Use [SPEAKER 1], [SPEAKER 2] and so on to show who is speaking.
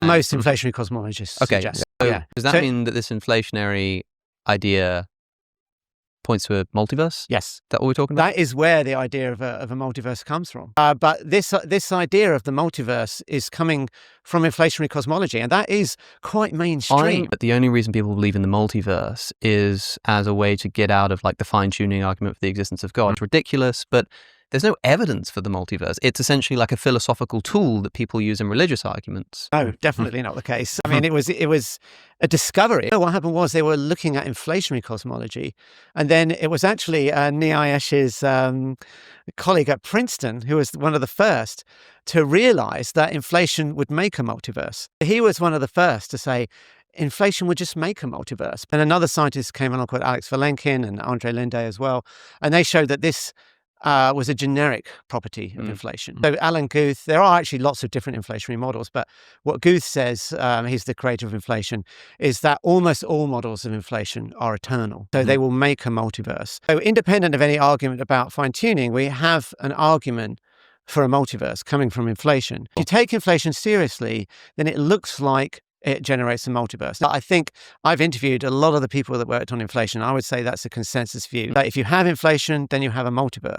[SPEAKER 1] Most inflationary cosmologists suggest.
[SPEAKER 2] So does that mean that this inflationary idea points to a multiverse?
[SPEAKER 1] Yes.
[SPEAKER 2] Is that what we're talking about?
[SPEAKER 1] That is where the idea of a multiverse comes from. But this idea of the multiverse is coming from inflationary cosmology, and that is quite mainstream.
[SPEAKER 2] But the only reason people believe in the multiverse is as a way to get out of like the fine-tuning argument for the existence of God. It's ridiculous, but there's no evidence for the multiverse. It's essentially like a philosophical tool that people use in religious arguments.
[SPEAKER 1] No, definitely not the case. I mean, it was a discovery. What happened was they were looking at inflationary cosmology, and then it was actually Nia Esh's colleague at Princeton who was one of the first to realize that inflation would make a multiverse. He was one of the first to say inflation would just make a multiverse. And another scientist came along called Alex Valenkin and Andre Linde as well, and they showed that this was a generic property of inflation. So Alan Guth, there are actually lots of different inflationary models, but what Guth says, he's the creator of inflation, is that almost all models of inflation are eternal. So they will make a multiverse. So independent of any argument about fine-tuning, we have an argument for a multiverse coming from inflation. If you take inflation seriously, then it looks like it generates a multiverse. I think I've interviewed a lot of the people that worked on inflation. I would say that's a consensus view. That if you have inflation, then you have a multiverse.